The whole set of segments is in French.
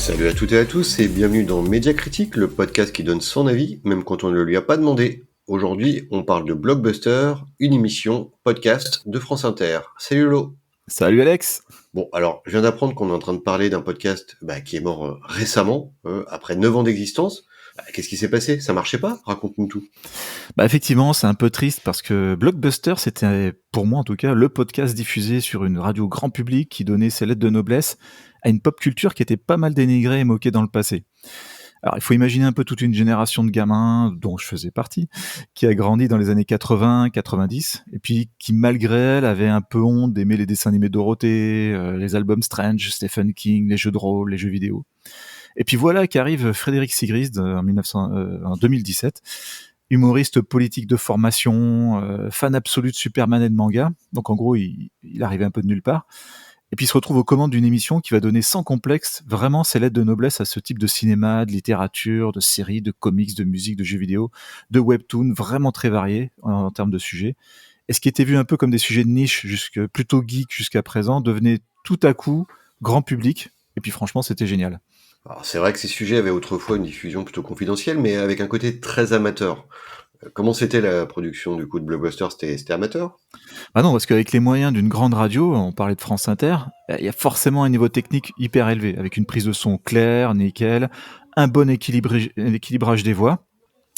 Salut à toutes et à tous et bienvenue dans Média Critique, le podcast qui donne son avis, même quand on ne le lui a pas demandé. Aujourd'hui, on parle de Blockbuster, une émission podcast de France Inter. Salut Lolo. Salut Alex. Bon, alors, je viens d'apprendre qu'on est en train de parler d'un podcast qui est mort récemment, après 9 ans d'existence. Qu'est-ce qui s'est passé? Ça marchait pas? Raconte-nous tout. Effectivement, c'est un peu triste parce que Blockbuster, c'était, pour moi en tout cas, le podcast diffusé sur une radio grand public qui donnait ses lettres de noblesse à une pop culture qui était pas mal dénigrée et moquée dans le passé. Alors, il faut imaginer un peu toute une génération de gamins, dont je faisais partie, qui a grandi dans les années 80, 90, et puis qui, malgré elle, avait un peu honte d'aimer les dessins animés Dorothée, les albums Strange, Stephen King, les jeux de rôle, les jeux vidéo. Et puis voilà qu'arrive Frédéric Sigrist en 2017, humoriste politique de formation, fan absolu de Superman et de manga. Donc en gros, il arrivait un peu de nulle part. Et puis il se retrouve aux commandes d'une émission qui va donner sans complexe vraiment ses lettres de noblesse à ce type de cinéma, de littérature, de séries, de comics, de musique, de jeux vidéo, de webtoons, vraiment très variés en termes de sujets. Et ce qui était vu un peu comme des sujets de niche, plutôt geek jusqu'à présent, devenait tout à coup grand public. Et puis franchement, c'était génial. Alors, c'est vrai que ces sujets avaient autrefois une diffusion plutôt confidentielle, mais avec un côté très amateur. Comment c'était la production du coup de Blockbuster? C'était amateur? Ah non, parce qu'avec les moyens d'une grande radio, on parlait de France Inter, il y a forcément un niveau technique hyper élevé, avec une prise de son claire, nickel, un bon équilibrage des voix.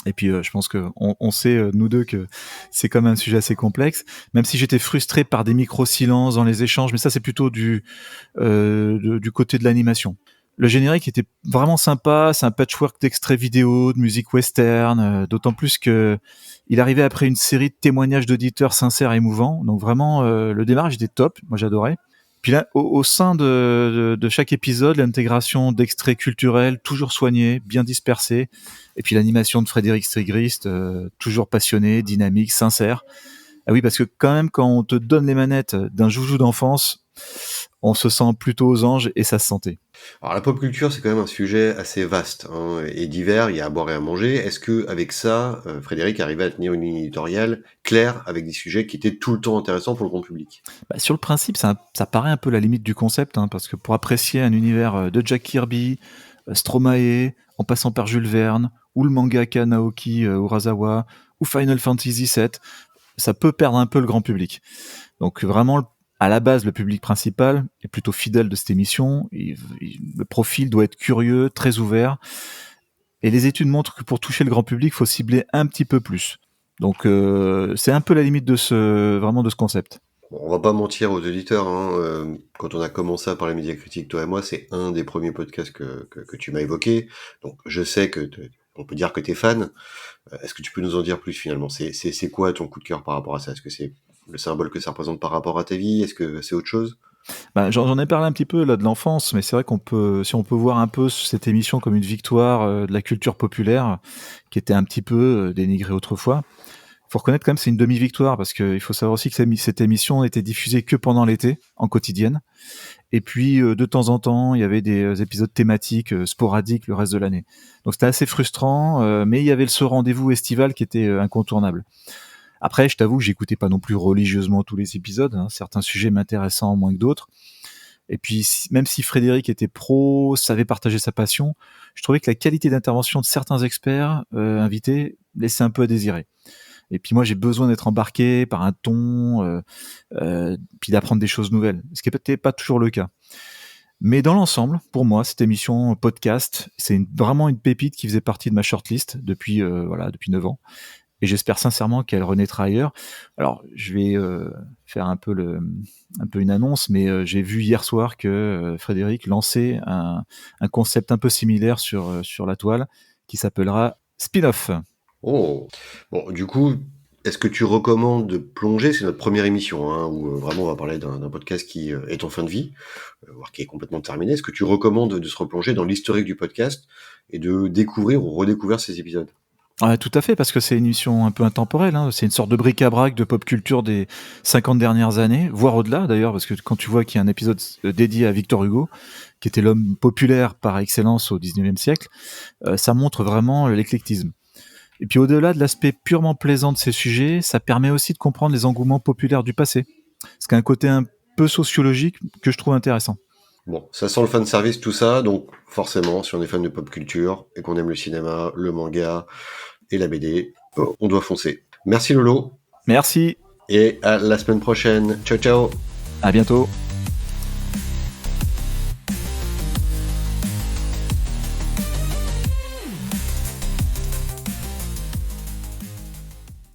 Et puis je pense que on sait, nous deux, que c'est quand même un sujet assez complexe, même si j'étais frustré par des micro-silences dans les échanges, mais ça c'est plutôt du côté de l'animation. Le générique était vraiment sympa, c'est un patchwork d'extraits vidéo, de musique western, d'autant plus que il arrivait après une série de témoignages d'auditeurs sincères et émouvants, donc vraiment le démarrage était top, moi j'adorais. Puis là, au sein de chaque épisode, l'intégration d'extraits culturels toujours soignés, bien dispersés, et puis l'animation de Frédéric Sigrist, toujours passionné, dynamique, sincère. Ah oui, parce que quand même, quand on te donne les manettes d'un joujou d'enfance, on se sent plutôt aux anges et ça se sentait. Alors la pop culture, c'est quand même un sujet assez vaste et divers, il y a à boire et à manger. Est-ce que avec ça, Frédéric arrivait à tenir une ligne éditoriale claire avec des sujets qui étaient tout le temps intéressants pour le grand public? Sur le principe, ça paraît un peu la limite du concept, hein, parce que pour apprécier un univers de Jack Kirby, Stromae, en passant par Jules Verne, ou le mangaka Naoki Urasawa, ou Final Fantasy VII, ça peut perdre un peu le grand public. Donc vraiment, à la base, le public principal est plutôt fidèle de cette émission. Le profil doit être curieux, très ouvert. Et les études montrent que pour toucher le grand public, il faut cibler un petit peu plus. Donc c'est un peu la limite de ce concept. Bon, on va pas mentir aux auditeurs, quand on a commencé à parler média critique, toi et moi, c'est un des premiers podcasts que tu m'as évoqué. Donc je sais que on peut dire que tu es fan. Est-ce que tu peux nous en dire plus finalement? C'est quoi ton coup de cœur par rapport à ça? Est-ce que c'est le symbole que ça représente par rapport à ta vie? Est-ce que c'est autre chose? J'en ai parlé un petit peu là de l'enfance, mais c'est vrai si on peut voir un peu cette émission comme une victoire de la culture populaire, qui était un petit peu dénigrée autrefois. Il faut reconnaître quand même que c'est une demi-victoire, parce qu'il faut savoir aussi que cette émission était diffusée que pendant l'été, en quotidienne. Et puis, de temps en temps, il y avait des épisodes thématiques sporadiques le reste de l'année. Donc c'était assez frustrant, mais il y avait ce rendez-vous estival qui était incontournable. Après, je t'avoue que j'écoutais pas non plus religieusement tous les épisodes, hein, certains sujets m'intéressant moins que d'autres. Et puis, même si Frédéric était pro, savait partager sa passion, je trouvais que la qualité d'intervention de certains experts invités laissait un peu à désirer. Et puis moi, j'ai besoin d'être embarqué par un ton, puis d'apprendre des choses nouvelles, ce qui n'était pas toujours le cas. Mais dans l'ensemble, pour moi, cette émission podcast, c'est vraiment une pépite qui faisait partie de ma shortlist depuis 9 ans. Et j'espère sincèrement qu'elle renaîtra ailleurs. Alors, je vais faire un peu une annonce, mais j'ai vu hier soir que Frédéric lançait un concept un peu similaire sur la toile, qui s'appellera Spin-off. Oh! Bon, du coup, est-ce que tu recommandes de plonger? C'est notre première émission, où vraiment on va parler d'un podcast qui est en fin de vie, voire qui est complètement terminé. Est-ce que tu recommandes de se replonger dans l'historique du podcast et de découvrir ou redécouvrir ces épisodes? Ouais, tout à fait, parce que c'est une émission un peu intemporelle, hein. C'est une sorte de bric-à-brac de pop culture des 50 dernières années, voire au-delà d'ailleurs, parce que quand tu vois qu'il y a un épisode dédié à Victor Hugo, qui était l'homme populaire par excellence au 19e siècle, ça montre vraiment l'éclectisme. Et puis au-delà de l'aspect purement plaisant de ces sujets, ça permet aussi de comprendre les engouements populaires du passé. Ce qui a un côté un peu sociologique que je trouve intéressant. Bon, ça sent le fan service tout ça, donc forcément, si on est fan de pop culture et qu'on aime le cinéma, le manga et la BD, on doit foncer. Merci Lolo. Merci. Et à la semaine prochaine. Ciao ciao. À bientôt.